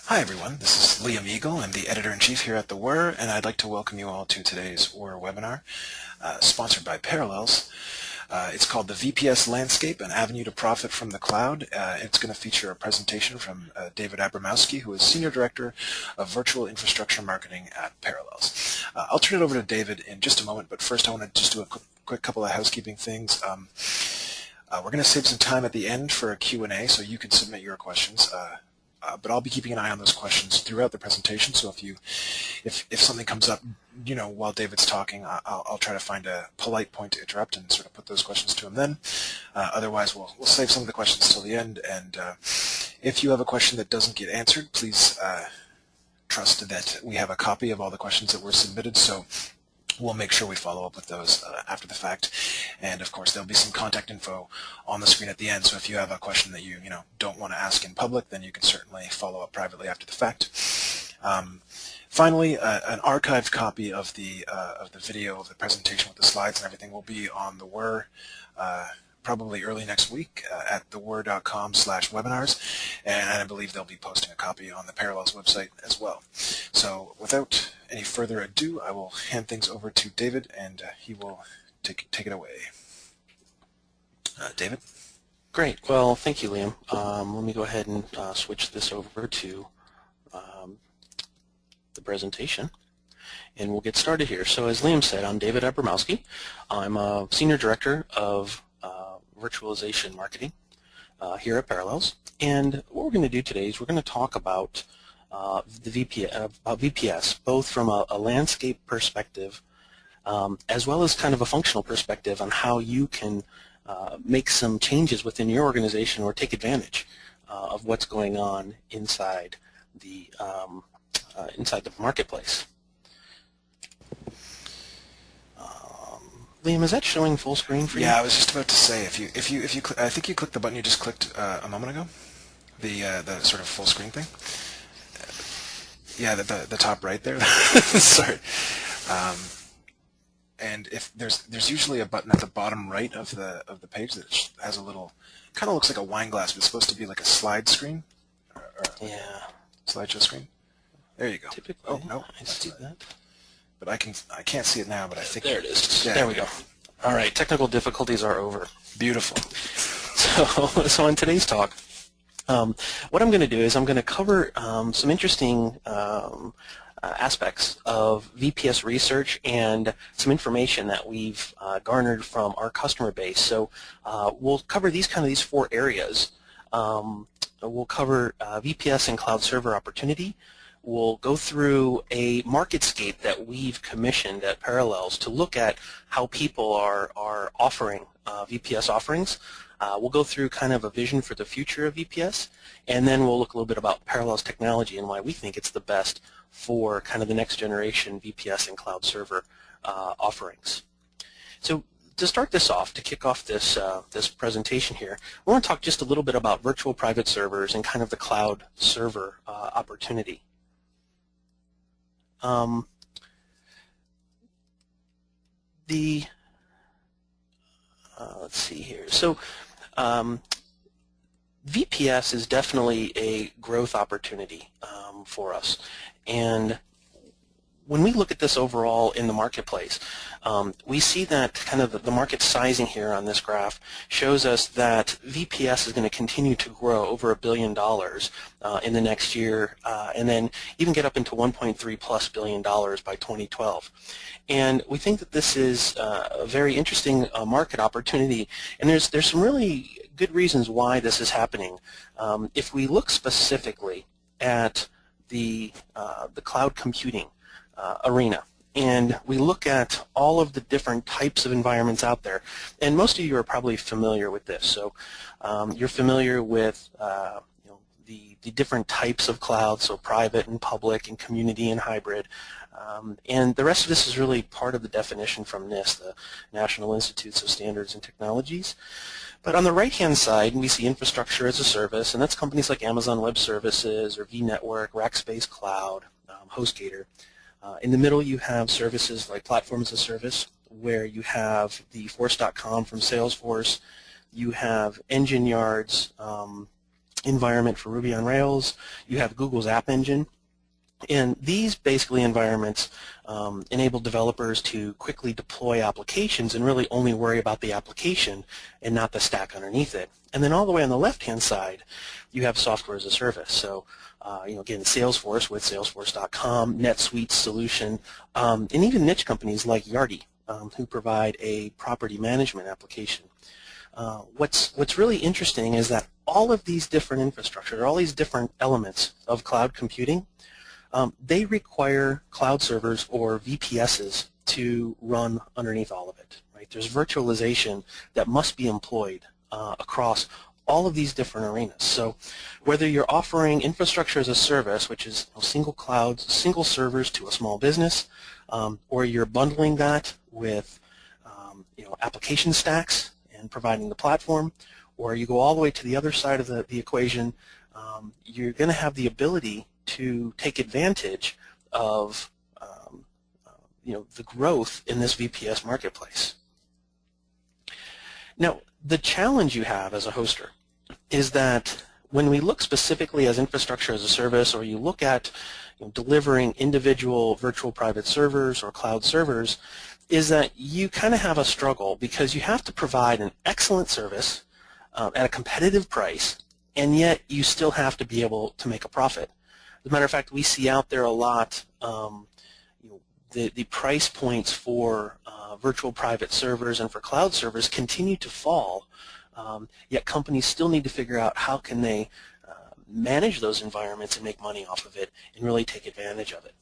Hi everyone, this is Liam Eagle. I'm the Editor-in-Chief here at the WER, and I'd like to welcome you all to today's WER webinar, sponsored by Parallels. It's called the VPS Landscape, an Avenue to Profit from the Cloud. It's going to feature a presentation from David Abramowski, who is Senior Director of Virtual Infrastructure Marketing at Parallels. I'll turn it over to David in just a moment, but first I want to just do a quick couple of housekeeping things. We're going to save some time at the end for a Q&A, so you can submit your questions. But I'll be keeping an eye on those questions throughout the presentation. So if something comes up, while David's talking, I'll try to find a polite point to interrupt and sort of put those questions to him then. Otherwise, we'll save some of the questions till the end. And if you have a question that doesn't get answered, please trust that we have a copy of all the questions that were submitted. So we'll make sure we follow up with those after the fact. And of course, there'll be some contact info on the screen at the end. So if you have a question that you don't want to ask in public, then you can certainly follow up privately after the fact. Finally, an archived copy of the video of the presentation with the slides and everything will be on the WER probably early next week at thewer.com/webinars, and I believe they'll be posting a copy on the Parallels website as well. So without any further ado, I will hand things over to David, and he will take it away. David? Great. Well, thank you, Liam. Let me go ahead and switch this over to the presentation, and we'll get started here. So as Liam said, I'm David Abramowski. I'm a Senior Director of Virtualization Marketing here at Parallels. And what we're going to do today is we're going to talk about VPS, both from a landscape perspective as well as kind of a functional perspective on how you can make some changes within your organization or take advantage of what's going on inside the marketplace. Liam, is that showing full screen for you? Yeah, I was just about to say, if you I think you clicked the button you just clicked a moment ago, the sort of full screen thing. Yeah, the top right there. Sorry. And if there's usually a button at the bottom right of the page that has a little, kind of looks like a wine glass, but it's supposed to be like a slide screen, or yeah, slideshow screen. There you go. Typically, oh no, I see that. But I can't see it now. But I think there it is. Yeah, there we go. All right, technical difficulties are over. Beautiful. So in today's talk, what I'm going to do is I'm going to cover some interesting aspects of VPS research and some information that we've garnered from our customer base. So we'll cover these four areas. We'll cover VPS and cloud server opportunity. We'll go through a marketscape that we've commissioned at Parallels to look at how people are offering VPS offerings. We'll go through kind of a vision for the future of VPS, and then we'll look a little bit about Parallels technology and why we think it's the best for kind of the next generation VPS and cloud server offerings. So to start this off, to kick off this presentation here, we want to talk just a little bit about virtual private servers and kind of the cloud server opportunity. Let's see here. So VPS is definitely a growth opportunity for us, and when we look at this overall in the marketplace, we see that kind of the market sizing here on this graph shows us that VPS is going to continue to grow over $1 billion in the next year, and then even get up into $1.3+ billion by 2012. And we think that this is a very interesting market opportunity, and there's some really good reasons why this is happening. If we look specifically at the cloud computing arena, and we look at all of the different types of environments out there, and most of you are probably familiar with this. So you're familiar with the different types of clouds, so private and public and community and hybrid. And the rest of this is really part of the definition from NIST, the National Institutes of Standards and Technologies. But on the right-hand side, we see infrastructure as a service, and that's companies like Amazon Web Services or vNetwork, Rackspace Cloud, HostGator. In the middle, you have services like Platform as a Service, where you have the Force.com from Salesforce. You have Engine Yards, environment for Ruby on Rails. You have Google's App Engine. And these basically environments enable developers to quickly deploy applications and really only worry about the application and not the stack underneath it. And then all the way on the left-hand side, you have software as a service. So, again, Salesforce with Salesforce.com, NetSuite solution, and even niche companies like Yardi, who provide a property management application. What's really interesting is that all of these different infrastructure, all these different elements of cloud computing, they require cloud servers or VPSs to run underneath all of it. Right? There's virtualization that must be employed across all of these different arenas. So whether you're offering infrastructure as a service, which is single clouds, single servers to a small business, or you're bundling that with application stacks and providing the platform, or you go all the way to the other side of the equation, you're going to have the ability to take advantage of the growth in this VPS marketplace. Now, the challenge you have as a hoster is that when we look specifically as infrastructure as a service, or you look at delivering individual virtual private servers or cloud servers, is that you kind of have a struggle because you have to provide an excellent service at a competitive price, and yet you still have to be able to make a profit. As a matter of fact, we see out there a lot the price points for virtual private servers and for cloud servers continue to fall, yet companies still need to figure out how can they manage those environments and make money off of it and really take advantage of it.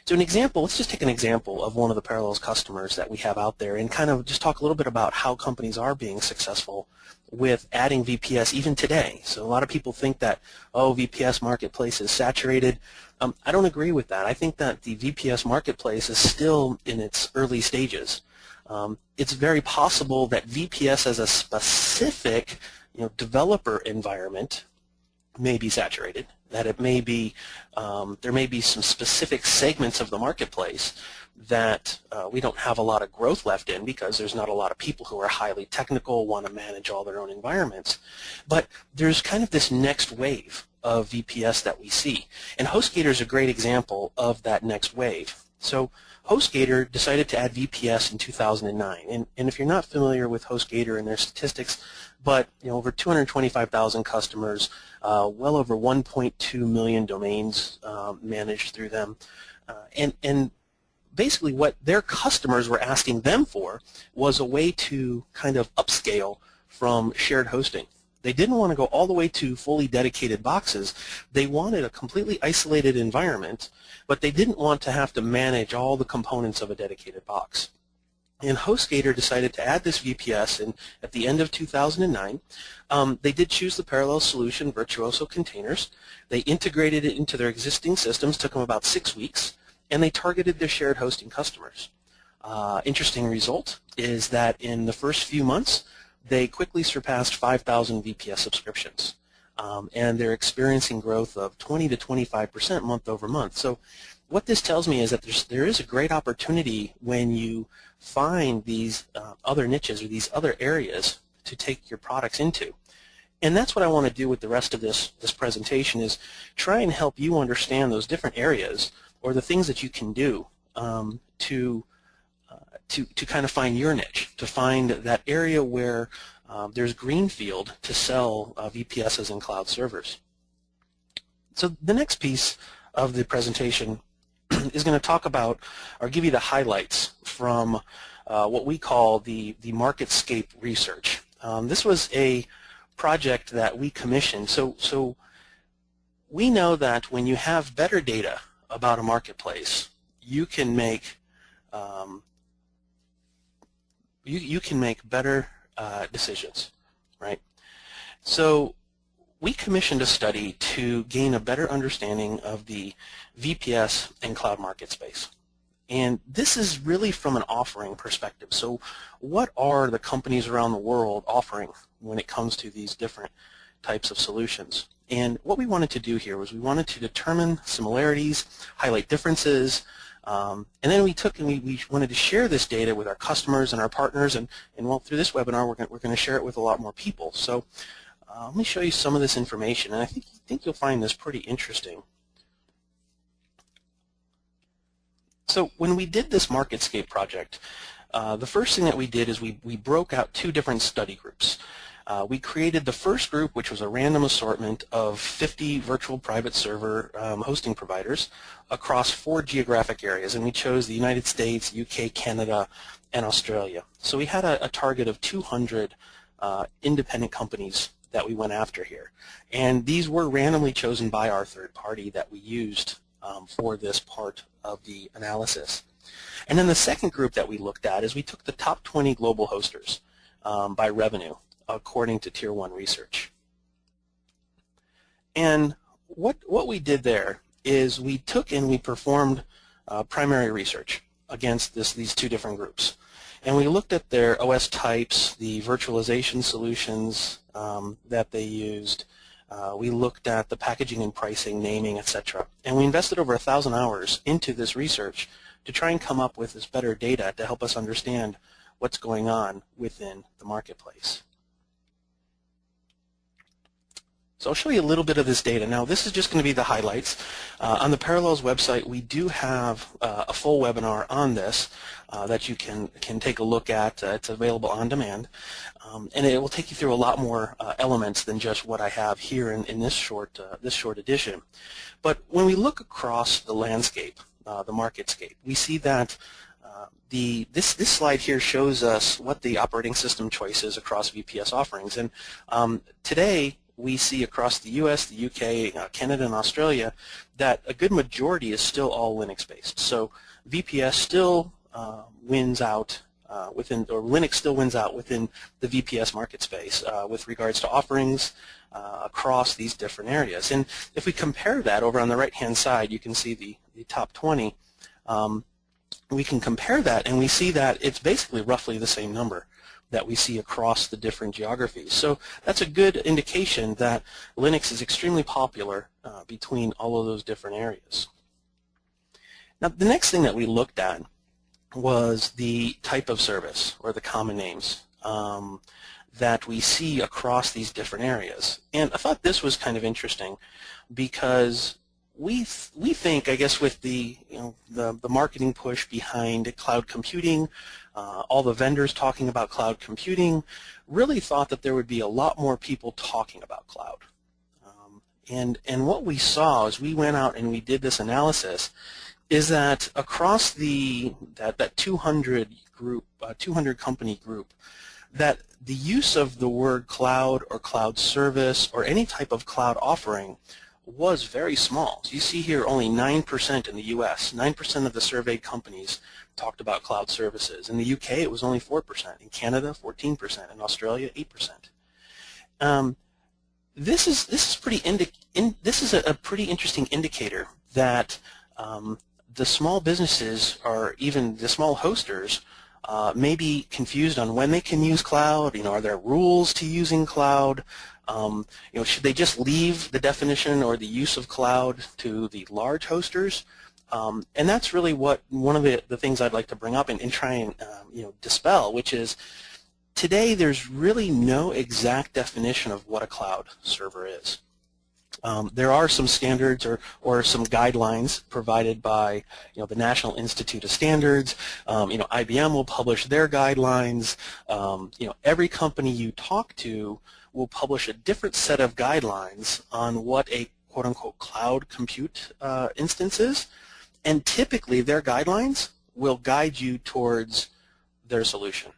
So an example, let's just take an example of one of the Parallels customers that we have out there and kind of just talk a little bit about how companies are being successful with adding VPS even today. So a lot of people think that, oh, VPS Marketplace is saturated. I don't agree with that. I think that the VPS Marketplace is still in its early stages. It's very possible that VPS as a specific developer environment may be saturated, that it may be, there may be some specific segments of the marketplace that we don't have a lot of growth left in because there's not a lot of people who are highly technical, want to manage all their own environments. But there's kind of this next wave of VPS that we see. And HostGator is a great example of that next wave. So HostGator decided to add VPS in 2009. And if you're not familiar with HostGator and their statistics, but over 225,000 customers, well over 1.2 million domains managed through them, and basically what their customers were asking them for was a way to kind of upscale from shared hosting. They didn't want to go all the way to fully dedicated boxes. They wanted a completely isolated environment, but they didn't want to have to manage all the components of a dedicated box. And HostGator decided to add this VPS at the end of 2009. They did choose the Parallels solution, Virtuoso Containers. They integrated it into their existing systems, took them about 6 weeks, and they targeted their shared hosting customers. Interesting result is that in the first few months, they quickly surpassed 5,000 VPS subscriptions. And they're experiencing growth of 20 to 25% month over month. So what this tells me is that there is a great opportunity when you find these other niches or these other areas to take your products into. And that's what I want to do with the rest of this presentation, is try and help you understand those different areas or the things that you can do to kind of find your niche, to find that area where there's greenfield to sell VPSs and cloud servers. So the next piece of the presentation is going to talk about or give you the highlights from what we call the Marketscape research. This was a project that we commissioned. So we know that when you have better data about a marketplace, you can make you can make better decisions, right? So we commissioned a study to gain a better understanding of the VPS and cloud market space. And this is really from an offering perspective. So what are the companies around the world offering when it comes to these different types of solutions? And what we wanted to do here was we wanted to determine similarities, highlight differences, and then we wanted to share this data with our customers and our partners, and well, through this webinar we're going to share it with a lot more people. So let me show you some of this information, and I think you'll find this pretty interesting. So when we did this Marketscape project, the first thing that we did is we broke out two different study groups. We created the first group, which was a random assortment of 50 virtual private server hosting providers across 4 geographic areas, and we chose the United States, UK, Canada, and Australia. So we had a target of 200 independent companies that we went after here, and these were randomly chosen by our third party that we used for this part of the analysis. And then the second group that we looked at is we took the top 20 global hosters by revenue according to Tier 1 research. And what we did there is we took and we performed primary research against these two different groups. And we looked at their OS types, the virtualization solutions that they used. We looked at the packaging and pricing, naming, etc. And we invested over 1,000 hours into this research to try and come up with this better data to help us understand what's going on within the marketplace. So I'll show you a little bit of this data. Now this is just going to be the highlights. On the Parallels website we do have a full webinar on this that you can take a look at. It's available on demand. And it will take you through a lot more elements than just what I have here in this short edition. But when we look across the landscape, the Marketscape, we see that this slide here shows us what the operating system choice is across VPS offerings. And today we see across the US, the UK, Canada, and Australia that a good majority is still all Linux-based. So VPS still wins out or Linux still wins out within the VPS market space with regards to offerings across these different areas. And if we compare that over on the right-hand side, you can see the top 20. We can compare that, and we see that it's basically roughly the same number that we see across the different geographies. So that's a good indication that Linux is extremely popular between all of those different areas. Now the next thing that we looked at was the type of service, or the common names, that we see across these different areas. And I thought this was kind of interesting because we think, I guess, with the marketing push behind cloud computing, all the vendors talking about cloud computing, really thought that there would be a lot more people talking about cloud. And what we saw as we went out and we did this analysis is that across that 200 group, 200 company group, that the use of the word cloud or cloud service or any type of cloud offering was very small. So you see here only 9% in the US. 9% of the surveyed companies talked about cloud services. In the UK it was only 4%. In Canada 14%. In Australia 8%. This is a pretty interesting indicator that the small businesses, or even the small hosters, may be confused on when they can use cloud. Are there rules to using cloud? Should they just leave the definition or the use of cloud to the large hosters? And that's really one of the things I'd like to bring up and try and dispel, which is today there's really no exact definition of what a cloud server is. There are some standards or some guidelines provided by the National Institute of Standards. IBM will publish their guidelines. Every company you talk to will publish a different set of guidelines on what a quote-unquote cloud compute instance is, and typically their guidelines will guide you towards their solution.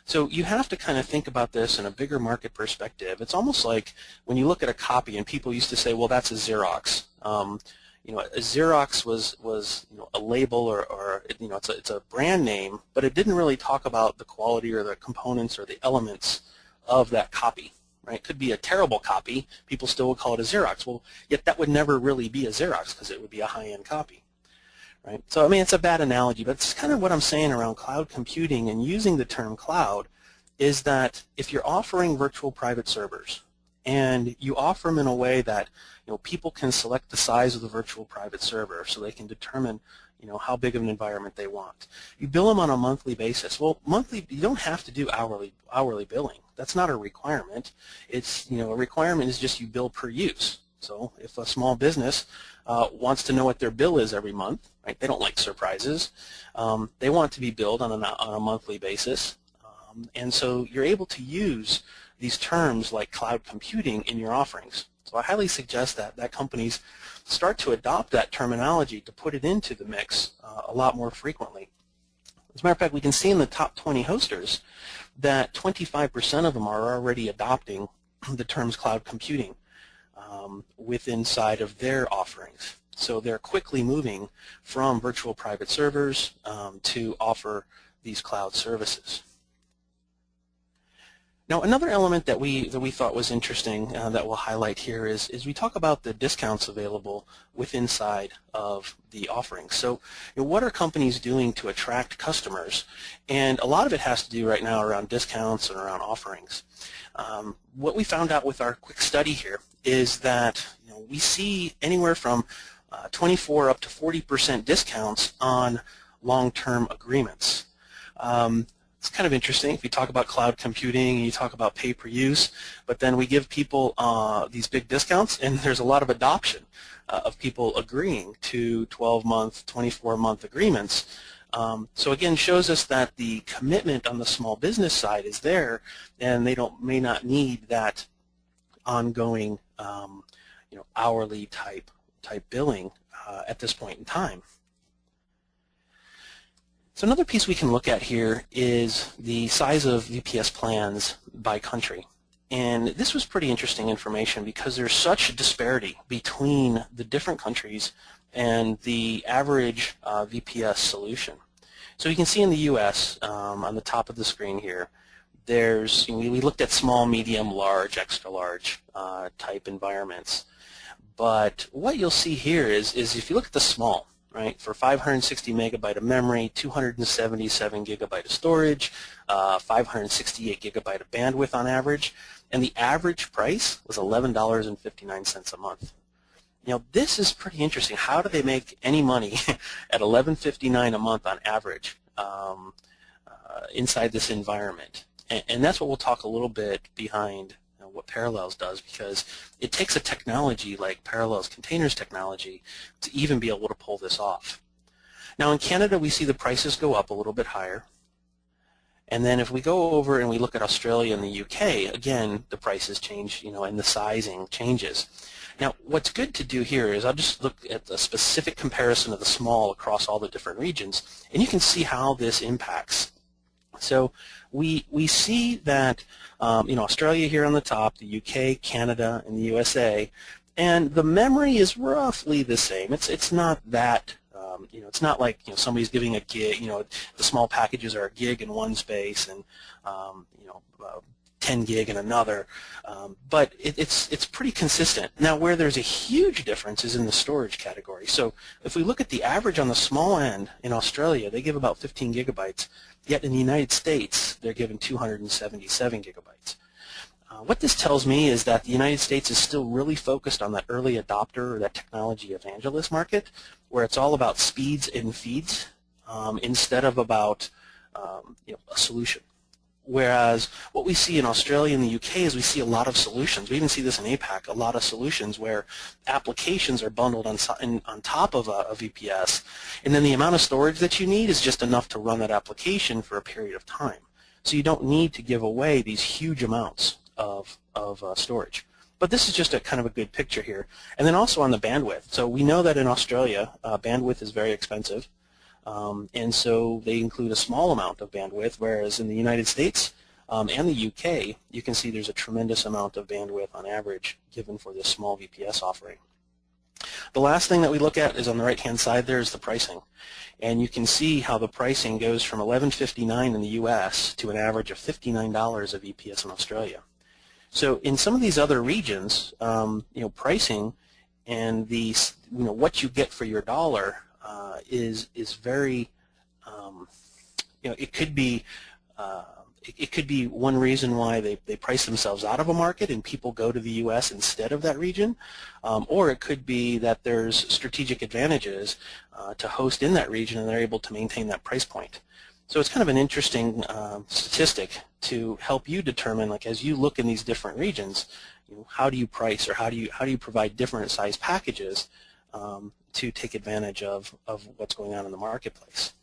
So you have to kind of think about this in a bigger market perspective. It's almost like when you look at a copy, and people used to say, well, that's a Xerox. A Xerox was a label or it's a brand name, but it didn't really talk about the quality or the components or the elements of that copy. Right? It could be a terrible copy. People still would call it a Xerox. Well, yet that would never really be a Xerox because it would be a high-end copy. Right? So, I mean, it's a bad analogy, but it's kind of what I'm saying around cloud computing and using the term cloud is that if you're offering virtual private servers and you offer them in a way that people can select the size of the virtual private server so they can determine how big of an environment they want. You bill them on a monthly basis. Well, monthly, you don't have to do hourly billing. That's not a requirement. It's, a requirement is just you bill per use. So if a small business wants to know what their bill is every month, right? They don't like surprises. They want to be billed on a monthly basis. And so you're able to use these terms like cloud computing in your offerings. So I highly suggest that companies start to adopt that terminology to put it into the mix a lot more frequently. As a matter of fact, we can see in the top 20 hosters that 25% of them are already adopting the terms cloud computing inside of their offerings. So they're quickly moving from virtual private servers to offer these cloud services. Now, another element that we thought was interesting that we'll highlight here is we talk about the discounts available inside of the offerings. So, what are companies doing to attract customers? And a lot of it has to do right now around discounts and around offerings. What we found out with our quick study here is that we see anywhere from 24 up to 40% discounts on long-term agreements. It's kind of interesting if you talk about cloud computing and you talk about pay-per-use, but then we give people these big discounts, and there's a lot of adoption of people agreeing to 12-month, 24-month agreements. So again, shows us that the commitment on the small business side is there, and they may not need that ongoing, hourly type billing at this point in time. So another piece we can look at here is the size of VPS plans by country. And this was pretty interesting information because there's such a disparity between the different countries and the average VPS solution. So you can see in the US, on the top of the screen here, we looked at small, medium, large, extra large type environments. But what you'll see here is if you look at the small, right, for 560 megabyte of memory, 277 gigabyte of storage, 568 gigabyte of bandwidth on average, and the average price was $11.59 a month. This is pretty interesting. How do they make any money at $11.59 a month on average inside this environment? And that's what we'll talk a little bit behind what Parallels does, because it takes a technology like Parallels Containers technology to even be able to pull this off. Now in Canada, we see the prices go up a little bit higher. And then if we go over and we look at Australia and the UK, again, the prices change, and the sizing changes. Now, what's good to do here is I'll just look at the specific comparison of the small across all the different regions, and you can see how this impacts. So we see that Australia here on the top, the UK, Canada, and the USA, and the memory is roughly the same. It's not that it's not like somebody's giving a gig. The small packages are a gig in one space and 10 gig in another, but it's pretty consistent. Now, where there's a huge difference is in the storage category. So if we look at the average on the small end in Australia, they give about 15 gigabytes. Yet in the United States, they're given 277 gigabytes. What this tells me is that the United States is still really focused on that early adopter or that technology evangelist market, where it's all about speeds and feeds instead of about a solution. Whereas what we see in Australia and the UK is we see a lot of solutions. We even see this in APAC, a lot of solutions where applications are bundled on top of a VPS, and then the amount of storage that you need is just enough to run that application for a period of time. So you don't need to give away these huge amounts of storage. But this is just a kind of a good picture here. And then also on the bandwidth. So we know that in Australia, bandwidth is very expensive. And so they include a small amount of bandwidth, whereas in the United States and the UK, you can see there's a tremendous amount of bandwidth on average given for this small VPS offering. The last thing that we look at is on the right-hand side there is the pricing. And you can see how the pricing goes from $11.59 in the US to an average of $59 of VPS in Australia. So in some of these other regions, pricing and the what you get for your dollar is very, it could be it could be one reason why they price themselves out of a market and people go to the U.S. instead of that region, or it could be that there's strategic advantages to host in that region and they're able to maintain that price point. So it's kind of an interesting statistic to help you determine, like as you look in these different regions, how do you price or how do you provide different size packages to take advantage of what's going on in the marketplace.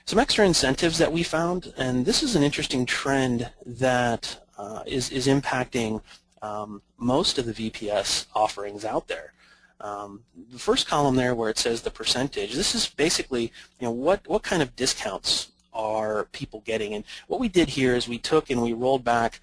Some extra incentives that we found, and this is an interesting trend that is impacting most of the VPS offerings out there. The first column there where it says the percentage, this is basically what kind of discounts are people getting. And what we did here is we took and we rolled back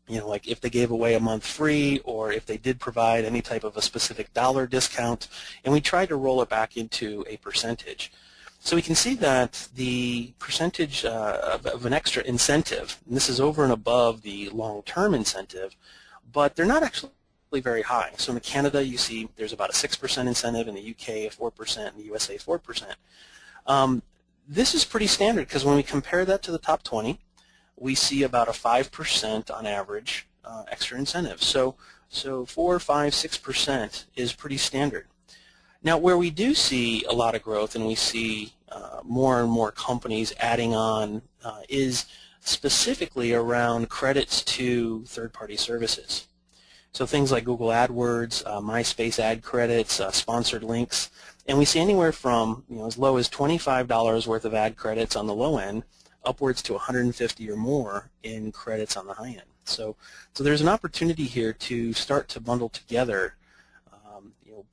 like if they gave away a month free or if they did provide any type of a specific dollar discount, and we tried to roll it back into a percentage. So we can see that the percentage of an extra incentive, and this is over and above the long-term incentive, but they're not actually very high. So in Canada, you see there's about a 6% incentive, in the UK a 4%, in the USA 4%. This is pretty standard because when we compare that to the top 20, we see about a 5% on average extra incentive. So 4, 5, 6% is pretty standard. Now, where we do see a lot of growth and we see more and more companies adding on is specifically around credits to third-party services. So things like Google AdWords, MySpace ad credits, sponsored links, and we see anywhere from as low as $25 worth of ad credits on the low end, upwards to $150 or more in credits on the high end. So there's an opportunity here to start to bundle together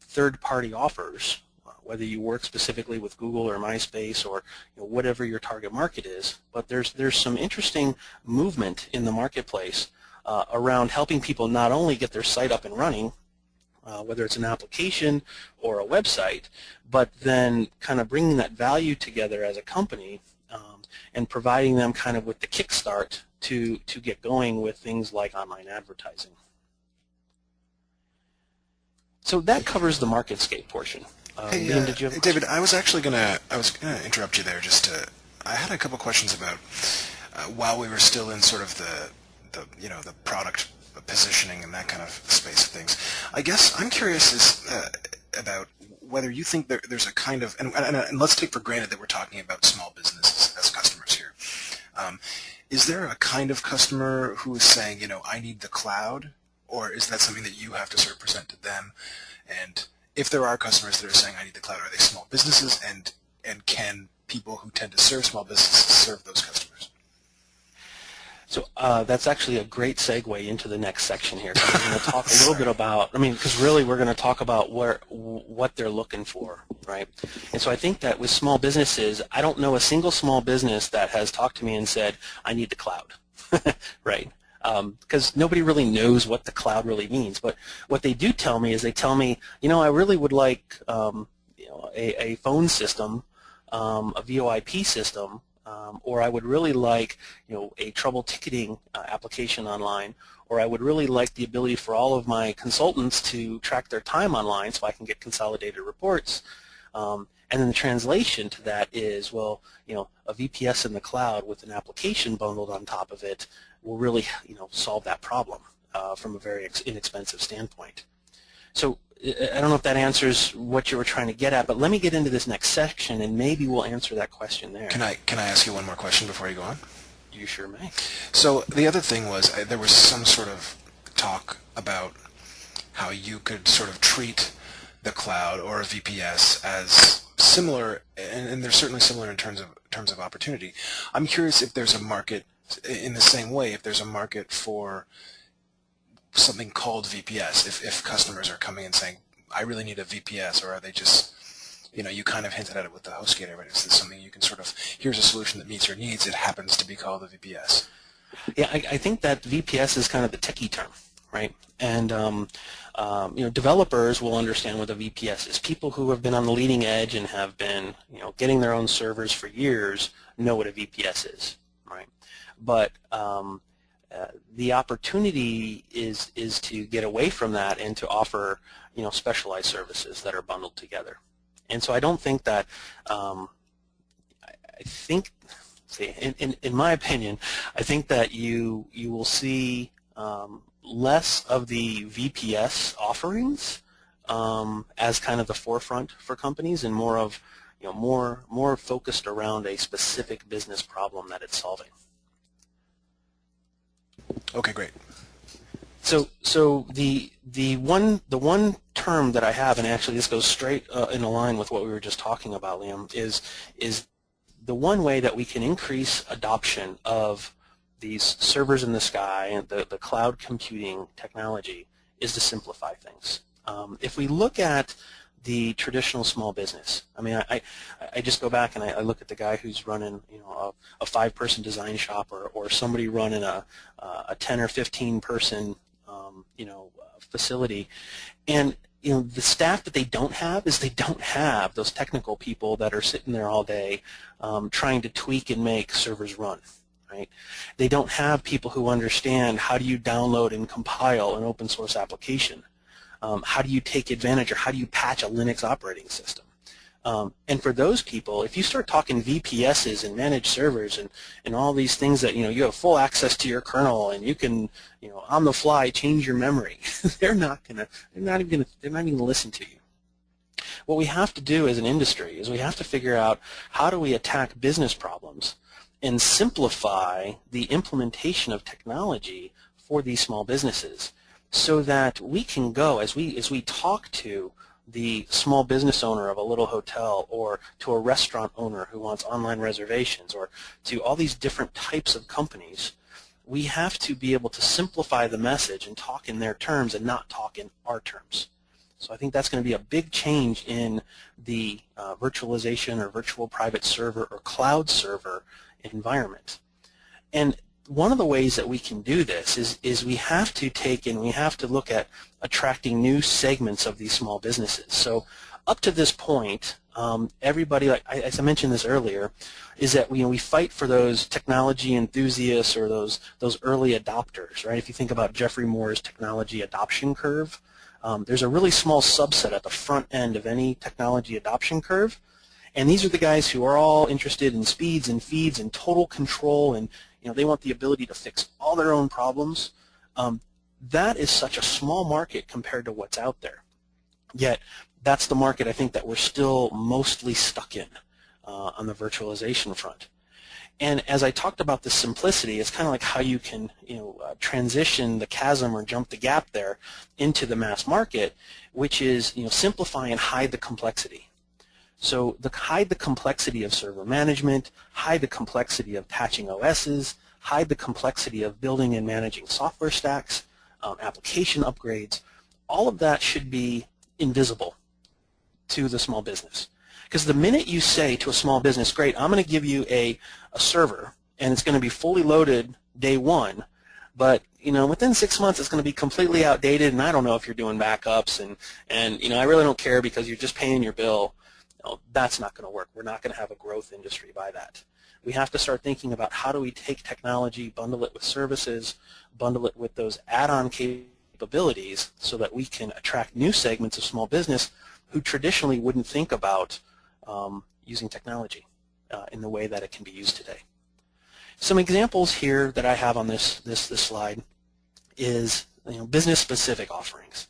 third-party offers, whether you work specifically with Google or MySpace or whatever your target market is. But there's some interesting movement in the marketplace around helping people not only get their site up and running, whether it's an application or a website, but then kind of bringing that value together as a company and providing them kind of with the kickstart to get going with things like online advertising. So that covers the Marketscape portion. Hey, Liam, did you have David, I was gonna interrupt you there. I had a couple questions about while we were still in sort of the product positioning and that kind of space of things. I guess I'm curious about whether you think there's a kind of and let's take for granted that we're talking about small businesses as customers here. Is there a kind of customer who is saying, I need the cloud, or is that something that you have to sort of present to them? And if there are customers that are saying, I need the cloud, are they small businesses, and can people who tend to serve small businesses serve those customers? So that's actually a great segue into the next section here. So we're going to talk a little bit about, because really we're going to talk about what they're looking for, right? And so I think that with small businesses, I don't know a single small business that has talked to me and said, I need the cloud, right? Because nobody really knows what the cloud really means. But what they do tell me is they tell me, I really would like a phone system, a VoIP system, or I would really like a trouble ticketing application online, or I would really like the ability for all of my consultants to track their time online so I can get consolidated reports. And then the translation to that is, well, a VPS in the cloud with an application bundled on top of it will really solve that problem from a very inexpensive standpoint. So I don't know if that answers what you were trying to get at, but let me get into this next section and maybe we'll answer that question there. Can I ask you one more question before you go on? You sure may. So the other thing was there was some sort of talk about how you could sort of treat the cloud or a VPS as similar, and they're certainly similar in terms of opportunity. I'm curious if there's a market in the same way, if there's a market for something called VPS, if customers are coming and saying, I really need a VPS, or are they just, you kind of hinted at it with the HostGator, but is this something you can sort of, here's a solution that meets your needs, it happens to be called a VPS? Yeah, I think that VPS is kind of the techie term, right? And developers will understand what a VPS is. People who have been on the leading edge and have been, getting their own servers for years know what a VPS is, right? But the opportunity is to get away from that and to offer, specialized services that are bundled together. And so I don't think that, I think in my opinion, I think that you will see less of the VPS offerings as kind of the forefront for companies, and more of more focused around a specific business problem that it's solving. Okay, great. So the one term that I have, and actually this goes straight in line with what we were just talking about, Liam, is the one way that we can increase adoption of these servers in the sky and the cloud computing technology is to simplify things. If we look at the traditional small business, I mean, I just go back and I look at the guy who's running a 5-person design shop, or somebody running a 10 or 15 person facility, and the staff that they don't have is they don't have those technical people that are sitting there all day trying to tweak and make servers run. Right? They don't have people who understand how do you download and compile an open source application. How do you take advantage, or how do you patch a Linux operating system? And for those people, if you start talking VPSs and managed servers and all these things that you have full access to your kernel and you can on the fly change your memory, they're not even gonna listen to you. What we have to do as an industry is we have to figure out how do we attack business problems and simplify the implementation of technology for these small businesses, so that we can go, as we talk to the small business owner of a little hotel, or to a restaurant owner who wants online reservations, or to all these different types of companies, we have to be able to simplify the message and talk in their terms and not talk in our terms. So I think that's going to be a big change in the virtualization or virtual private server or cloud server environment. And one of the ways that we can do this is we have to take and we have to look at attracting new segments of these small businesses. So up to this point, everybody, as I mentioned this earlier, is that we fight for those technology enthusiasts or those early adopters, right? If you think about Jeffrey Moore's technology adoption curve, there's a really small subset at the front end of any technology adoption curve, and these are the guys who are all interested in speeds and feeds and total control, and they want the ability to fix all their own problems. That is such a small market compared to what's out there. Yet that's the market I think that we're still mostly stuck in on the virtualization front. And as I talked about the simplicity, it's kind of like how you can transition the chasm or jump the gap there into the mass market, which is simplify and hide the complexity. So hide the complexity of server management, hide the complexity of patching OSs, hide the complexity of building and managing software stacks, application upgrades. All of that should be invisible to the small business. Because the minute you say to a small business, great, I'm going to give you a server, and it's going to be fully loaded day one, but within 6 months it's going to be completely outdated, and I don't know if you're doing backups, and I really don't care because you're just paying your bill. That's not going to work. We're not going to have a growth industry by that. We have to start thinking about how do we take technology, bundle it with services, bundle it with those add-on capabilities so that we can attract new segments of small business who traditionally wouldn't think about using technology in the way that it can be used today. Some examples here that I have on this slide is business-specific offerings.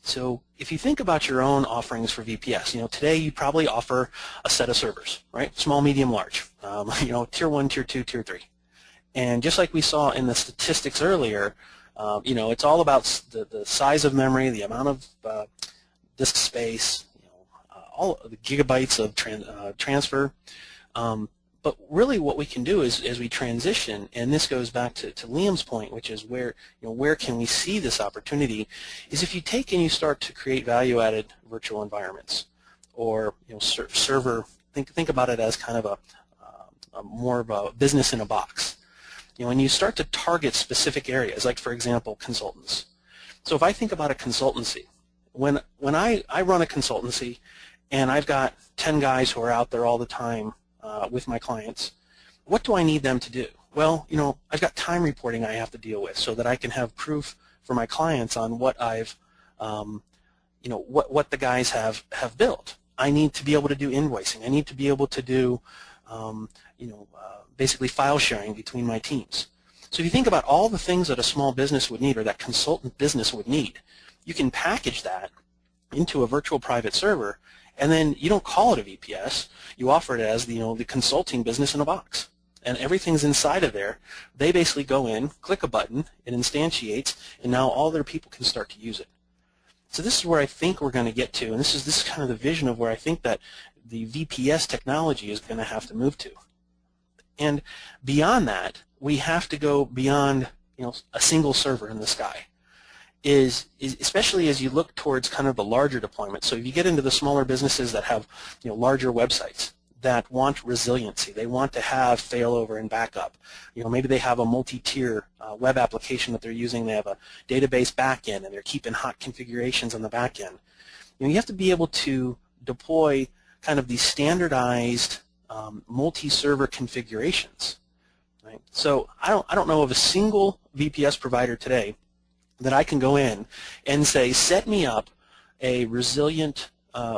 So if you think about your own offerings for VPS, today you probably offer a set of servers, right? Small, medium, large, tier 1, tier 2, tier 3. And just like we saw in the statistics earlier, it's all about the size of memory, the amount of disk space, all the gigabytes of transfer. But really what we can do is as we transition, and this goes back to Liam's point, which is where can we see this opportunity, is if you take and you start to create value-added virtual environments, or server, think about it as kind of a more of a business in a box. When you start to target specific areas, like for example consultants. So if I think about a consultancy, when I run a consultancy and I've got 10 guys who are out there all the time with my clients, what do I need them to do? Well, I've got time reporting I have to deal with so that I can have proof for my clients on what I've, what the guys have built. I need to be able to do invoicing. I need to be able to do basically file sharing between my teams. So if you think about all the things that a small business would need or that consultant business would need, you can package that into a virtual private server, and then you don't call it a VPS. You offer it as the consulting business in a box, and everything's inside of there. They basically go in, click a button, it instantiates, and now all their people can start to use it. So this is where I think we're going to get to, and this is kind of the vision of where I think that the VPS technology is going to have to move to. And beyond that, we have to go beyond a single server in the sky. Is especially as you look towards kind of the larger deployment. So if you get into the smaller businesses that have larger websites that want resiliency, they want to have failover and backup. Maybe they have a multi-tier web application that they're using. They have a database backend and they're keeping hot configurations on the backend. You have to be able to deploy kind of these standardized multi-server configurations. Right? So I don't know of a single VPS provider today that I can go in and say, set me up a resilient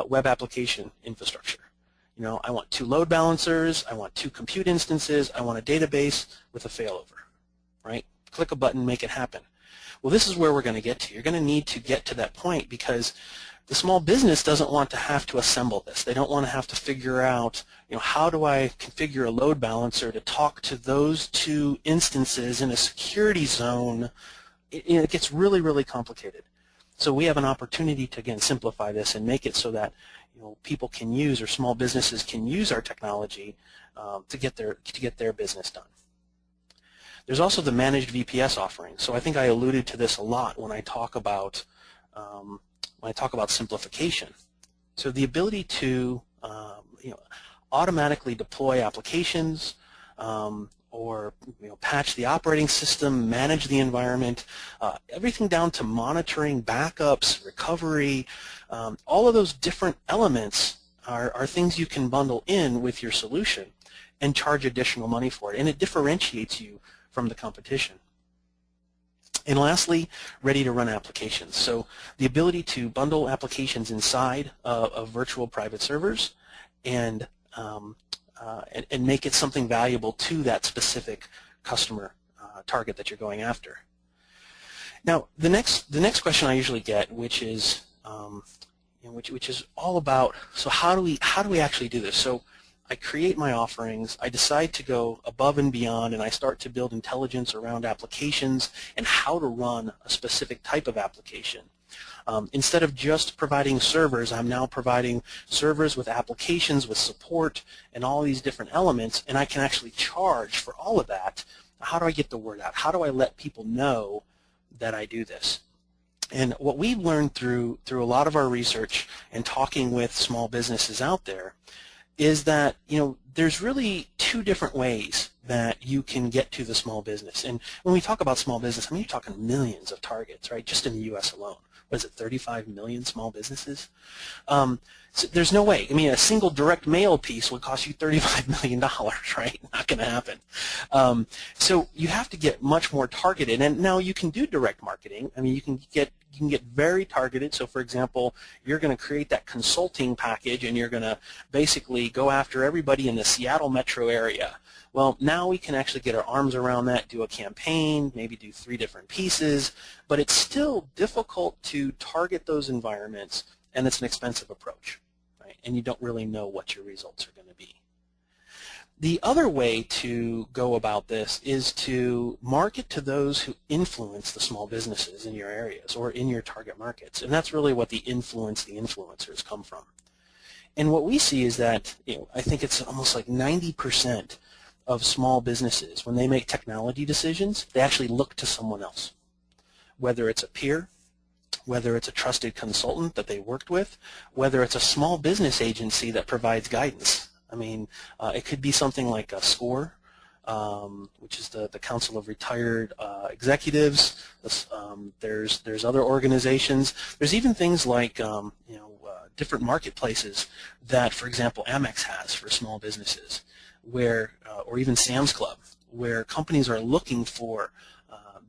web application infrastructure. I want 2 load balancers, I want 2 compute instances, I want a database with a failover, right? Click a button, make it happen. Well, this is where we're going to get to. You're going to need to get to that point because the small business doesn't want to have to assemble this. They don't want to have to figure out, how do I configure a load balancer to talk to those 2 instances in a security zone. It gets really, really complicated. So we have an opportunity to, again, simplify this and make it so that people can use, or small businesses can use our technology to get their business done. There's also the managed VPS offering. So I think I alluded to this a lot when I talk about simplification. So the ability to automatically deploy applications, or patch the operating system, manage the environment, everything down to monitoring, backups, recovery, all of those different elements are things you can bundle in with your solution and charge additional money for it, and it differentiates you from the competition. And lastly, ready-to-run applications. So the ability to bundle applications inside of virtual private servers and make it something valuable to that specific customer target that you're going after. Now, the next question I usually get, which is all about, so how do we actually do this? So I create my offerings, I decide to go above and beyond, and I start to build intelligence around applications and how to run a specific type of application. Instead of just providing servers, I'm now providing servers with applications, with support, and all these different elements, and I can actually charge for all of that. How do I get the word out? How do I let people know that I do this? And what we've learned through a lot of our research and talking with small businesses out there is that there's really 2 different ways that you can get to the small business. And when we talk about small business, I mean, you're talking millions of targets, right, just in the U.S. alone. What is it, 35 million small businesses? So there's no way. I mean, a single direct mail piece would cost you $35 million, right? Not going to happen. So you have to get much more targeted. And now you can do direct marketing. I mean, you can get very targeted. So, for example, you're going to create that consulting package, and you're going to basically go after everybody in the Seattle metro area. Well, now we can actually get our arms around that, do a campaign, maybe do 3 different pieces, but it's still difficult to target those environments, and it's an expensive approach, right? And you don't really know what your results are going to be. The other way to go about this is to market to those who influence the small businesses in your areas or in your target markets, and that's really what the influencers come from. And what we see is that, I think it's almost like 90% of small businesses, when they make technology decisions, they actually look to someone else, whether it's a peer, whether it's a trusted consultant that they worked with, whether it's a small business agency that provides guidance. I mean, it could be something like a SCORE, which is the Council of Retired Executives. There's other organizations. There's even things like different marketplaces that, for example, Amex has for small businesses, where, or even Sam's Club, where companies are looking for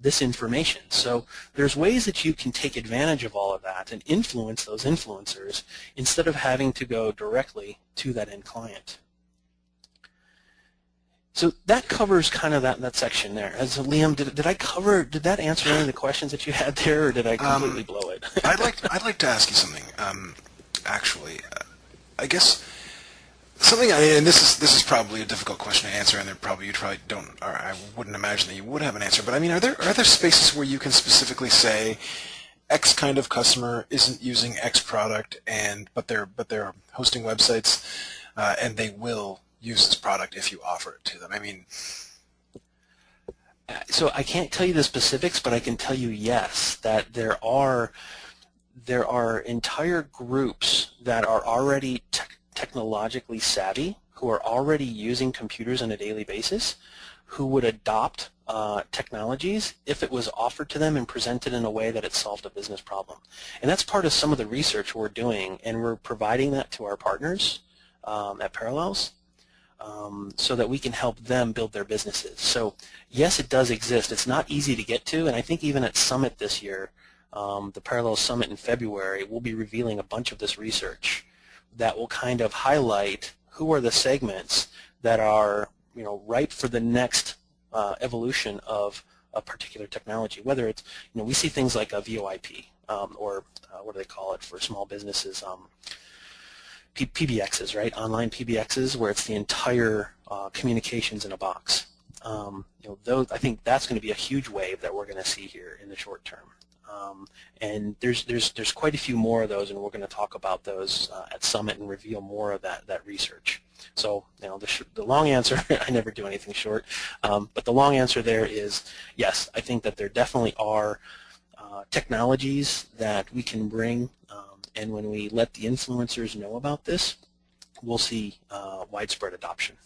this information. So there's ways that you can take advantage of all of that and influence those influencers instead of having to go directly to that end client. So that covers kind of that section there. As Liam, did that answer any of the questions that you had there, or did I completely blow it? I'd like to ask you something. Actually, I guess something. And this is probably a difficult question to answer, and you probably don't. Or I wouldn't imagine that you would have an answer. But I mean, are there spaces where you can specifically say X kind of customer isn't using X product, but they're hosting websites, and they will use this product if you offer it to them? I mean, so I can't tell you the specifics, but I can tell you yes, that there are entire groups that are already technologically savvy, who are already using computers on a daily basis, who would adopt technologies if it was offered to them and presented in a way that it solved a business problem. And that's part of some of the research we're doing, and we're providing that to our partners at Parallels, so that we can help them build their businesses. So yes, it does exist. It's not easy to get to, and I think even at Summit this year, the Parallels Summit in February, we'll be revealing a bunch of this research that will kind of highlight who are the segments that are, ripe for the next evolution of a particular technology. Whether it's, we see things like a VoIP, or what do they call it for small businesses? PBXs, right? Online PBXs, where it's the entire communications in a box. I think that's going to be a huge wave that we're going to see here in the short term. And there's quite a few more of those, and we're going to talk about those at Summit and reveal more of that research. So, the long answer, I never do anything short, but the long answer there is yes, I think that there definitely are technologies that we can bring, and when we let the influencers know about this, we'll see widespread adoption.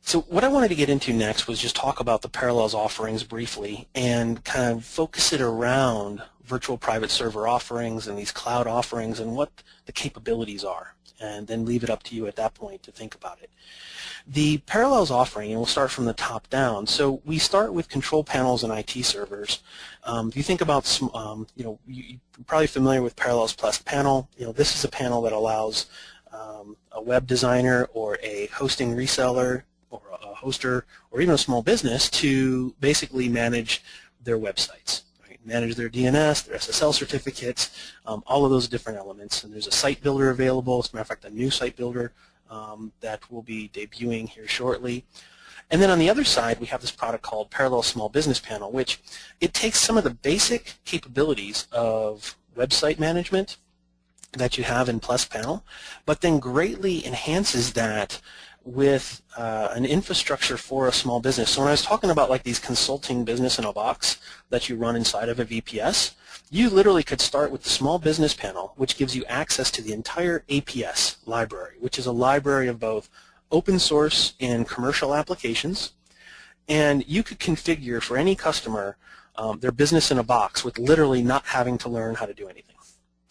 So what I wanted to get into next was just talk about the Parallels offerings briefly and kind of focus it around virtual private server offerings and these cloud offerings and what the capabilities are, and then leave it up to you at that point to think about it. The Parallels offering, and we'll start from the top down, so we start with control panels and IT servers. If you think about, you're probably familiar with Parallels Plus panel. This is a panel that allows a web designer or a hosting reseller or a hoster or even a small business to basically manage their websites, right? Manage their DNS, their SSL certificates, all of those different elements. And there's a site builder available. As a matter of fact, a new site builder that will be debuting here shortly. And then on the other side, we have this product called Parallels Small Business Panel, which it takes some of the basic capabilities of website management that you have in Plus Panel, but then greatly enhances that with an infrastructure for a small business. So when I was talking about like these consulting business in a box that you run inside of a VPS, you literally could start with the small business panel, which gives you access to the entire APS library, which is a library of both open source and commercial applications. And you could configure for any customer their business in a box with literally not having to learn how to do anything.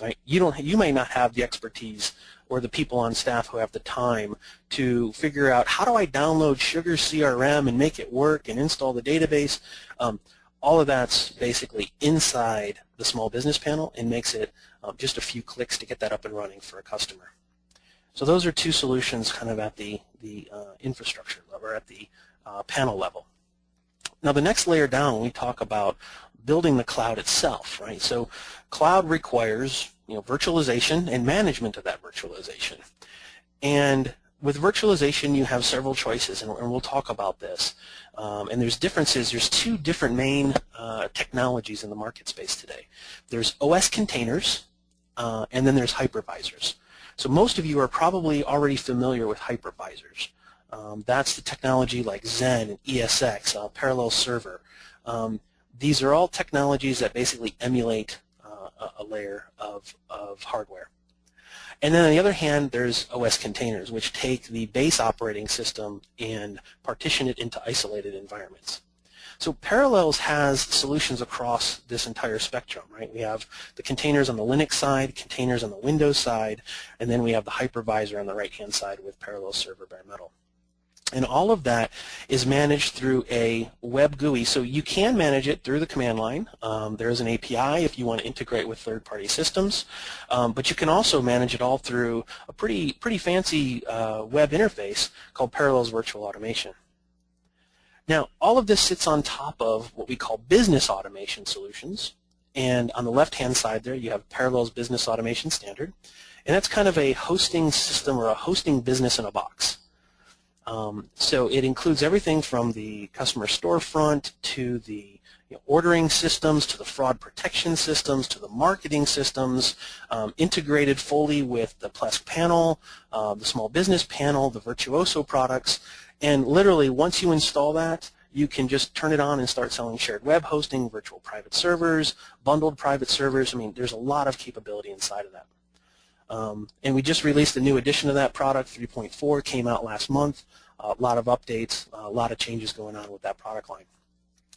Right? You may not have the expertise or the people on staff who have the time to figure out how do I download Sugar CRM and make it work and install the database. All of that's basically inside the small business panel and makes it just a few clicks to get that up and running for a customer. So those are two solutions kind of at the infrastructure level, or at the panel level. Now the next layer down, we talk about building the cloud itself, right? So cloud requires virtualization and management of that virtualization. And with virtualization, you have several choices, and we'll talk about this. And there's differences. There's two different main technologies in the market space today. There's OS containers, and then there's hypervisors. So most of you are probably already familiar with hypervisors. That's the technology like Zen and ESX, Parallels Server. These are all technologies that basically emulate a layer of hardware. And then on the other hand, there's OS containers, which take the base operating system and partition it into isolated environments. So Parallels has solutions across this entire spectrum, right? We have the containers on the Linux side, containers on the Windows side, and then we have the hypervisor on the right-hand side with Parallels Server bare metal. And all of that is managed through a web GUI. So you can manage it through the command line. There is an API if you want to integrate with third-party systems. But you can also manage it all through a pretty fancy web interface called Parallels Virtual Automation. Now, all of this sits on top of what we call business automation solutions. And on the left-hand side there, you have Parallels Business Automation Standard. And that's kind of a hosting system or a hosting business in a box. So it includes everything from the customer storefront to the ordering systems, to the fraud protection systems, to the marketing systems, integrated fully with the Plesk panel, the small business panel, the Virtuoso products. And literally, once you install that, you can just turn it on and start selling shared web hosting, virtual private servers, bundled private servers. I mean, there's a lot of capability inside of that. And we just released a new edition of that product, 3.4, came out last month. A lot of updates, a lot of changes going on with that product line.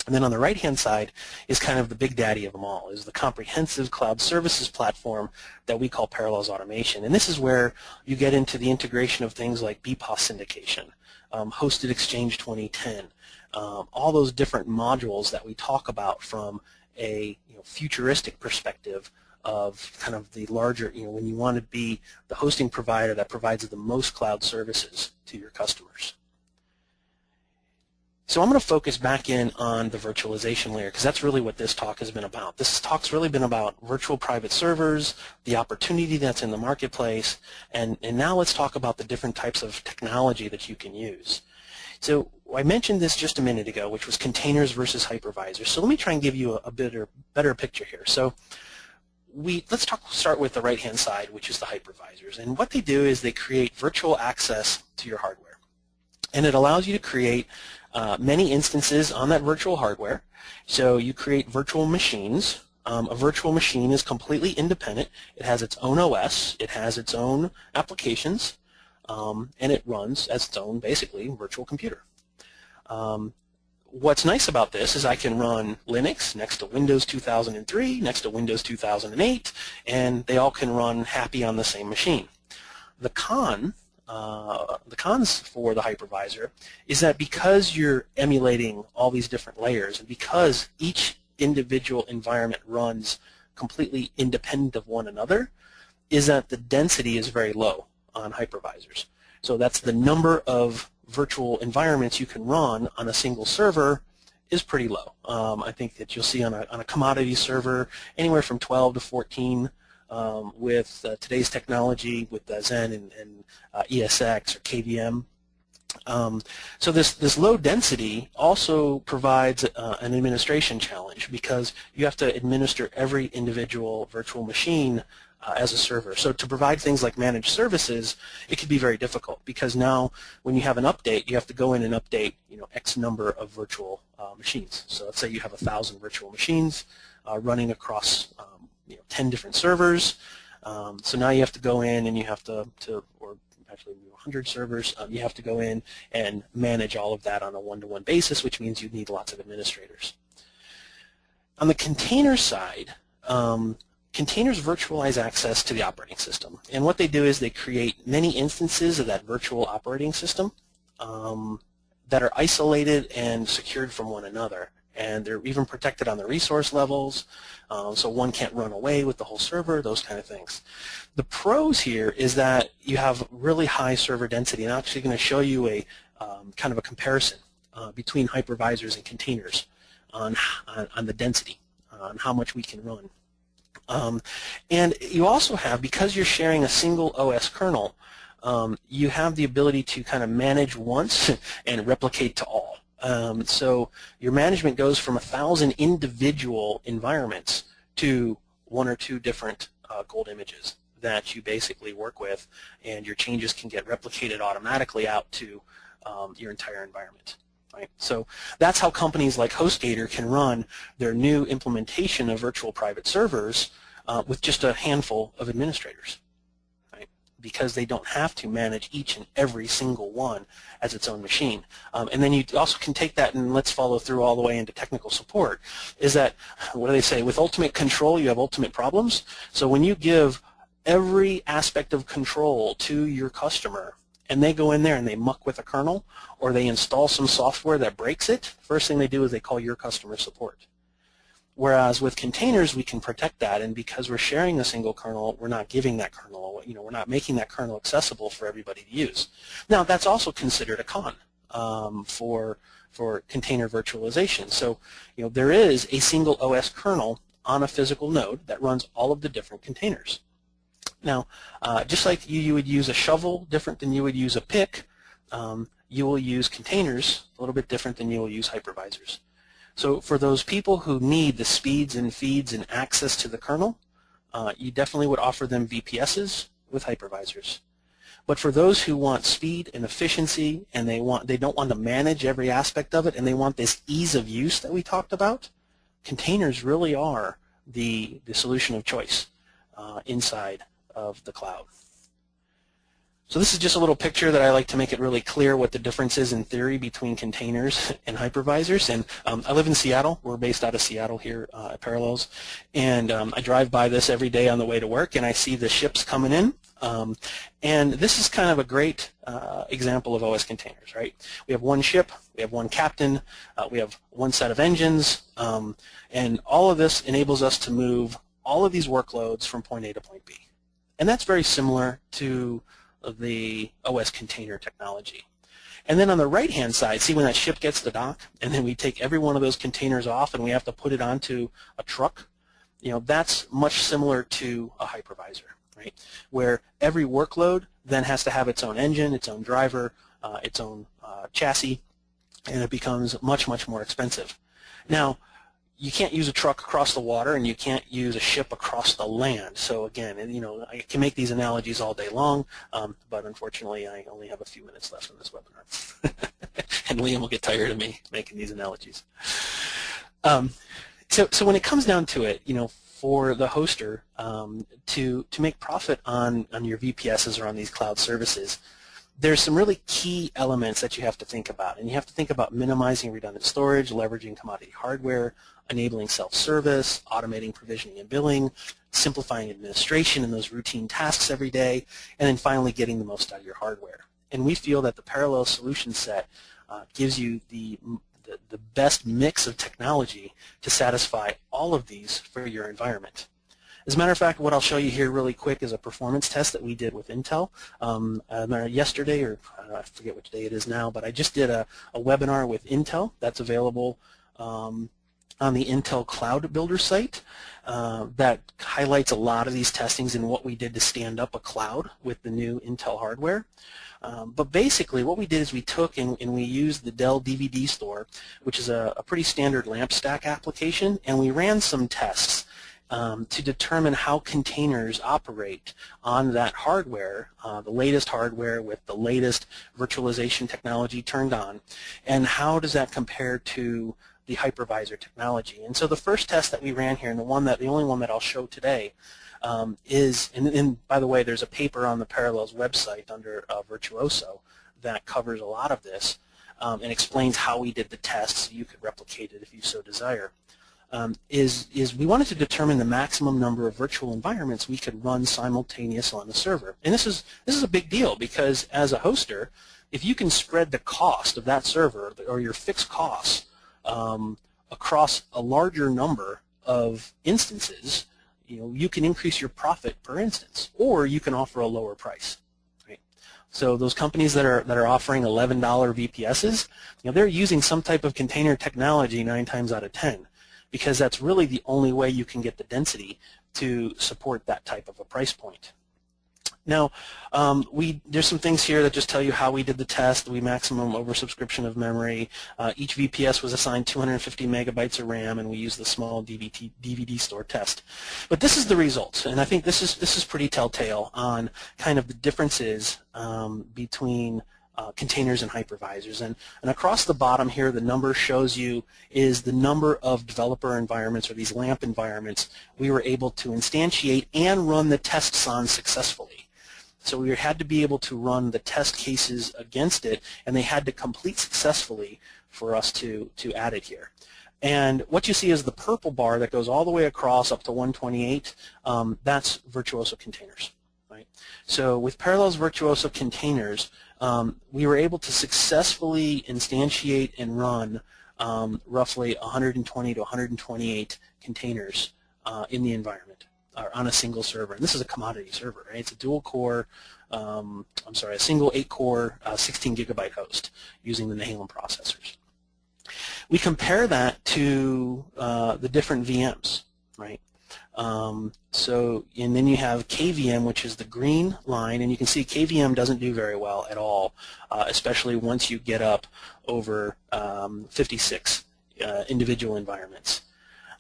And then on the right-hand side is kind of the big daddy of them all, is the comprehensive cloud services platform that we call Parallels Automation. And this is where you get into the integration of things like BPOS syndication, Hosted Exchange 2010, all those different modules that we talk about from a futuristic perspective of kind of the larger, when you want to be the hosting provider that provides the most cloud services to your customers. So I'm going to focus back in on the virtualization layer because that's really what this talk has been about. This talk's really been about virtual private servers, the opportunity that's in the marketplace, and now let's talk about the different types of technology that you can use. So I mentioned this just a minute ago, which was containers versus hypervisors. So let me try and give you a better picture here. So let's start with the right-hand side, which is the hypervisors. And what they do is they create virtual access to your hardware. And it allows you to create many instances on that virtual hardware. So you create virtual machines. A virtual machine is completely independent. It has its own OS. It has its own applications. And it runs as its own, basically, virtual computer. What's nice about this is I can run Linux next to Windows 2003, next to Windows 2008, and they all can run happy on the same machine. The cons for the hypervisor is that because you're emulating all these different layers and because each individual environment runs completely independent of one another, is that the density is very low on hypervisors. So that's the number of virtual environments you can run on a single server is pretty low. I think that you'll see on a commodity server anywhere from 12 to 14 with today's technology with Zen and ESX or KVM. So this low density also provides an administration challenge because you have to administer every individual virtual machine as a server. So to provide things like managed services, it can be very difficult because now when you have an update, you have to go in and update X number of virtual machines. So let's say you have 1,000 virtual machines running across 10 different servers. So now you have to go in and you have to or actually 100 servers, you have to go in and manage all of that on a one-to-one basis, which means you need lots of administrators. On the container side, containers virtualize access to the operating system. And what they do is they create many instances of that virtual operating system that are isolated and secured from one another. And they're even protected on the resource levels, so one can't run away with the whole server, those kind of things. The pros here is that you have really high server density, and I'm actually going to show you a kind of a comparison between hypervisors and containers on the density, on how much we can run. And you also have, because you're sharing a single OS kernel, you have the ability to kind of manage once and replicate to all. So your management goes from 1,000 individual environments to 1 or 2 different gold images that you basically work with, and your changes can get replicated automatically out to your entire environment. Right? So that's how companies like HostGator can run their new implementation of virtual private servers with just a handful of administrators, right? Because they don't have to manage each and every single one as its own machine. And then you also can take that, and let's follow through all the way into technical support, is that, what do they say, with ultimate control you have ultimate problems. So when you give every aspect of control to your customer and they go in there and they muck with a kernel, or they install some software that breaks it, first thing they do is they call your customer support. Whereas with containers, we can protect that, and because we're sharing a single kernel, we're not giving that kernel, we're not making that kernel accessible for everybody to use. Now, that's also considered a con for container virtualization. So, there is a single OS kernel on a physical node that runs all of the different containers. Now, just like you would use a shovel different than you would use a pick, you will use containers a little bit different than you will use hypervisors. So for those people who need the speeds and feeds and access to the kernel, you definitely would offer them VPSs with hypervisors. But for those who want speed and efficiency, and they don't want to manage every aspect of it, and they want this ease of use that we talked about, containers really are the solution of choice inside of the cloud. So this is just a little picture that I like to make it really clear what the difference is in theory between containers and hypervisors. And I live in Seattle. We're based out of Seattle here at Parallels. And I drive by this every day on the way to work, and I see the ships coming in. And this is kind of a great example of OS containers, right? We have one ship, we have one captain, we have one set of engines, and all of this enables us to move all of these workloads from point A to point B. And that's very similar to the OS container technology. And then on the right-hand side, see when that ship gets to dock, and then we take every one of those containers off and we have to put it onto a truck, that's much similar to a hypervisor, right? Where every workload then has to have its own engine, its own driver, its own chassis, and it becomes much, much more expensive. Now, you can't use a truck across the water, and you can't use a ship across the land. So again, I can make these analogies all day long, but unfortunately, I only have a few minutes left in this webinar, and Liam will get tired of me making these analogies. So when it comes down to it, for the hoster to make profit on your VPSs or on these cloud services, there's some really key elements that you have to think about, and you have to think about minimizing redundant storage, leveraging commodity hardware, enabling self-service, automating provisioning and billing, simplifying administration and those routine tasks every day, and then finally getting the most out of your hardware. And we feel that the Parallel solution set gives you the best mix of technology to satisfy all of these for your environment. As a matter of fact, what I'll show you here really quick is a performance test that we did with Intel yesterday, or I forget which day it is now, but I just did a webinar with Intel that's available on the Intel Cloud Builder site that highlights a lot of these testings and what we did to stand up a cloud with the new Intel hardware. But basically what we did is we took and we used the Dell DVD store, which is a pretty standard lamp stack application, and we ran some tests to determine how containers operate on that hardware, the latest hardware with the latest virtualization technology turned on, and how does that compare to the hypervisor technology. And so the first test that we ran here, and the only one that I'll show today, is, and by the way, there's a paper on the Parallels website under Virtuoso that covers a lot of this and explains how we did the test so you could replicate it if you so desire. Is we wanted to determine the maximum number of virtual environments we could run simultaneous on the server. And this is a big deal, because as a hoster, if you can spread the cost of that server or your fixed costs across a larger number of instances, you can increase your profit per instance, or you can offer a lower price. Right? So those companies that are offering $11 VPSs, they're using some type of container technology 9 times out of 10. Because that's really the only way you can get the density to support that type of a price point. Now, there's some things here that just tell you how we did the test. We maximum oversubscription of memory. Each VPS was assigned 250 megabytes of RAM, and we used the small DVD store test. But this is the results, and I think this is pretty telltale on kind of the differences between containers and hypervisors. And across the bottom here, the number shows you is the number of developer environments, or these LAMP environments, we were able to instantiate and run the tests on successfully. So we had to be able to run the test cases against it, and they had to complete successfully for us to add it here. And what you see is the purple bar that goes all the way across up to 128. That's Virtuoso containers. Right? So with Parallels Virtuoso containers, we were able to successfully instantiate and run roughly 120 to 128 containers in the environment on a single server. And this is a commodity server, right? It's a dual-core, a single 8-core, 16 gigabyte host using the Nehalem processors. We compare that to the different VMs, right? And then you have KVM, which is the green line, and you can see KVM doesn't do very well at all, especially once you get up over 56 individual environments.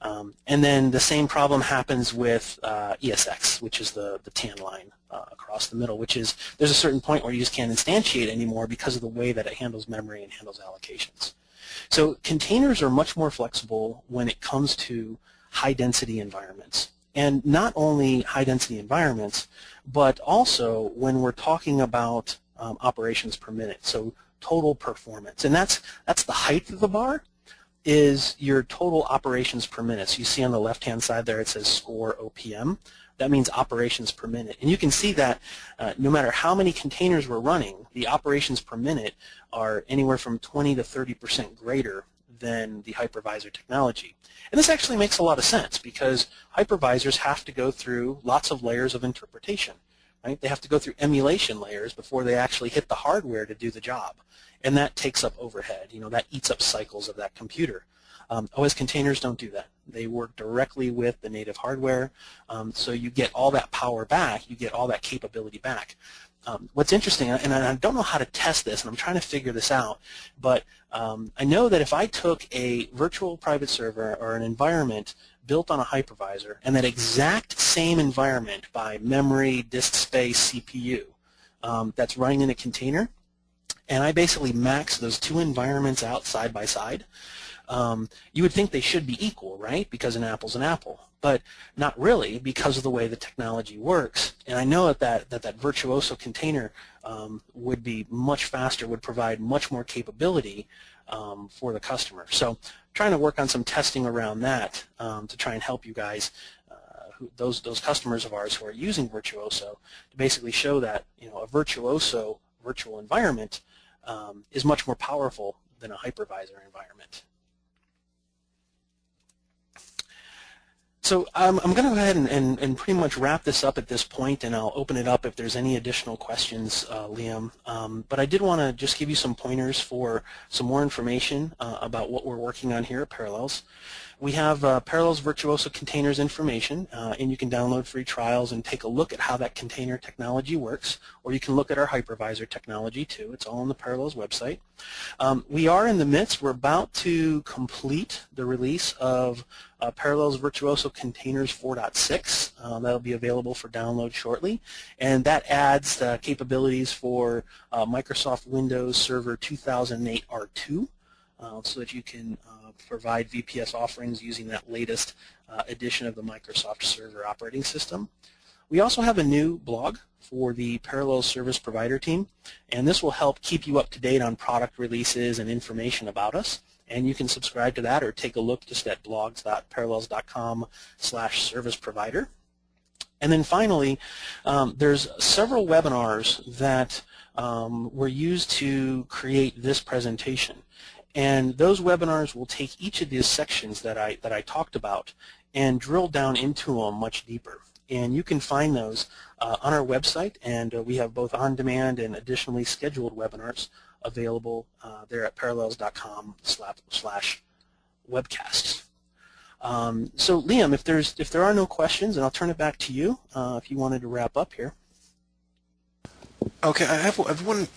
And then the same problem happens with ESX, which is the tan line across the middle, which is there's a certain point where you just can't instantiate anymore because of the way that it handles memory and handles allocations. So containers are much more flexible when it comes to high-density environments. And not only high-density environments, but also when we're talking about operations per minute, so total performance. And that's the height of the bar is your total operations per minute. So you see on the left-hand side there it says score OPM. That means operations per minute. And you can see that no matter how many containers we're running, the operations per minute are anywhere from 20 to 30% greater than the hypervisor technology. And this actually makes a lot of sense because hypervisors have to go through lots of layers of interpretation. Right? They have to go through emulation layers before they actually hit the hardware to do the job. And that takes up overhead. That eats up cycles of that computer. OS containers don't do that. They work directly with the native hardware, so you get all that power back, you get all that capability back. What's interesting, and I don't know how to test this, and I'm trying to figure this out, but I know that if I took a virtual private server or an environment built on a hypervisor, and that exact same environment by memory, disk space, CPU, that's running in a container, and I basically max those two environments out side by side, you would think they should be equal, right? Because an apple's an apple. But not really because of the way the technology works. And I know that Virtuoso container would be much faster, would provide much more capability for the customer. So trying to work on some testing around that to try and help you guys, those customers of ours who are using Virtuoso, to basically show that a Virtuoso virtual environment is much more powerful than a hypervisor environment. So I'm going to go ahead and pretty much wrap this up at this point, and I'll open it up if there's any additional questions, Liam. But I did want to just give you some pointers for some more information about what we're working on here at Parallels. We have Parallels Virtuoso Containers information, and you can download free trials and take a look at how that container technology works, or you can look at our hypervisor technology too. It's all on the Parallels website. We are in the midst, we're about to complete the release of Parallels Virtuoso Containers 4.6. That'll be available for download shortly, and that adds capabilities for Microsoft Windows Server 2008 R2, so that you can provide VPS offerings using that latest edition of the Microsoft Server operating system. We also have a new blog for the Parallels Service Provider team, and this will help keep you up to date on product releases and information about us. And you can subscribe to that or take a look just at blogs.parallels.com/serviceprovider. And then finally, there's several webinars that were used to create this presentation. And those webinars will take each of these sections that I talked about and drill down into them much deeper. And you can find those on our website, and we have both on-demand and additionally scheduled webinars available there at parallels.com/webcasts. So Liam, if there are no questions, and I'll turn it back to you if you wanted to wrap up here. Okay, I have one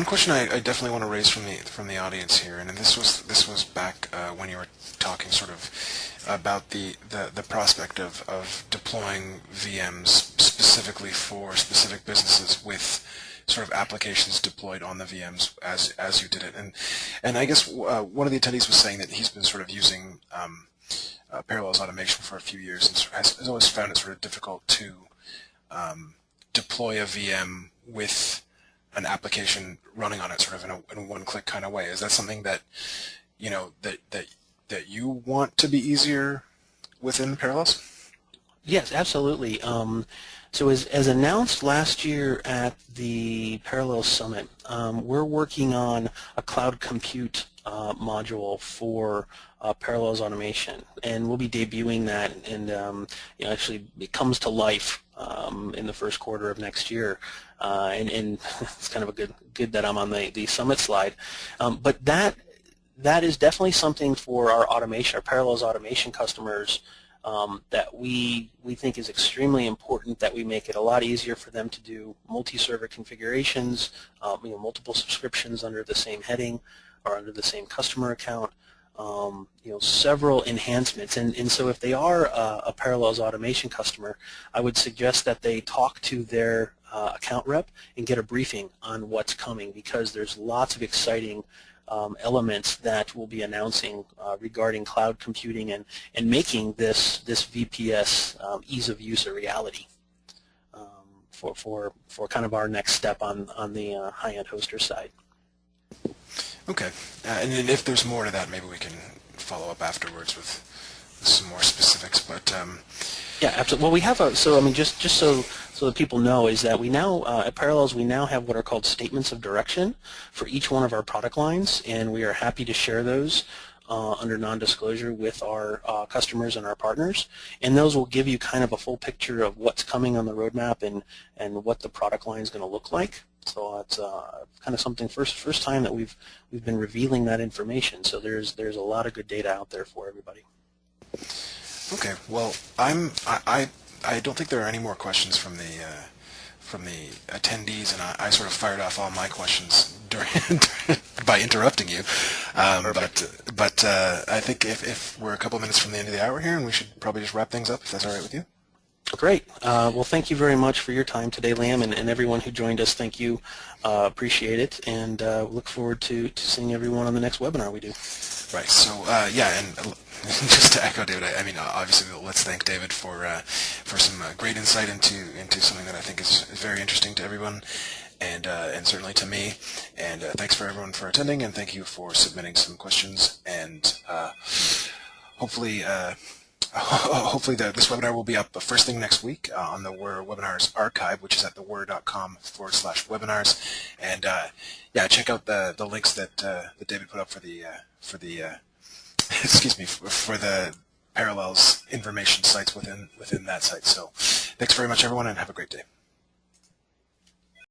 question I definitely want to raise from the audience here, and this was back when you were talking sort of about the prospect of deploying VMs specifically for specific businesses with sort of applications deployed on the VMs as you did it, and I guess one of the attendees was saying that he's been sort of using Parallels automation for a few years and has always found it sort of difficult to deploy a VM with an application running on it sort of in a one-click kind of way. Is that something that that you want to be easier within Parallels? Yes, absolutely. So as announced last year at the Parallels Summit, we're working on a cloud compute module for Parallels automation, and we'll be debuting that, and actually it comes to life in the first quarter of next year. And it's kind of a good that I'm on the summit slide, but that is definitely something for our Parallels automation customers. That we think is extremely important, that we make it a lot easier for them to do multi-server configurations, multiple subscriptions under the same heading or under the same customer account, several enhancements. And so if they are a Parallels automation customer, I would suggest that they talk to their account rep and get a briefing on what's coming, because there's lots of exciting elements that we'll be announcing regarding cloud computing and making this VPS ease of use a reality for kind of our next step on the high-end hoster side. Okay, and then if there's more to that, maybe we can follow up afterwards with some more specifics. But yeah, absolutely. Well, we have just so that people know, is that we now at Parallels we now have what are called statements of direction for each one of our product lines, and we are happy to share those under non-disclosure with our customers and our partners. And those will give you kind of a full picture of what's coming on the roadmap and what the product line is going to look like. So it's kind of something first time that we've been revealing that information. So there's a lot of good data out there for everybody. Okay, well, I don't think there are any more questions from the attendees, and I sort of fired off all my questions by interrupting you. But I think if we're a couple minutes from the end of the hour here, and we should probably just wrap things up, if that's all right with you. Great. Well, thank you very much for your time today, Liam, and everyone who joined us. Thank you. Appreciate it, and look forward to seeing everyone on the next webinar we do. Right. So yeah, and just to echo David, I mean, obviously, let's thank David for some great insight into something that I think is very interesting to everyone, and certainly to me. And thanks for everyone for attending, and thank you for submitting some questions. And hopefully this webinar will be up first thing next week on the Were Webinars archive, which is at thewere.com/webinars. And yeah, check out the links that David put up for the excuse me, for the Parallels information sites within that site. So thanks very much, everyone, and have a great day.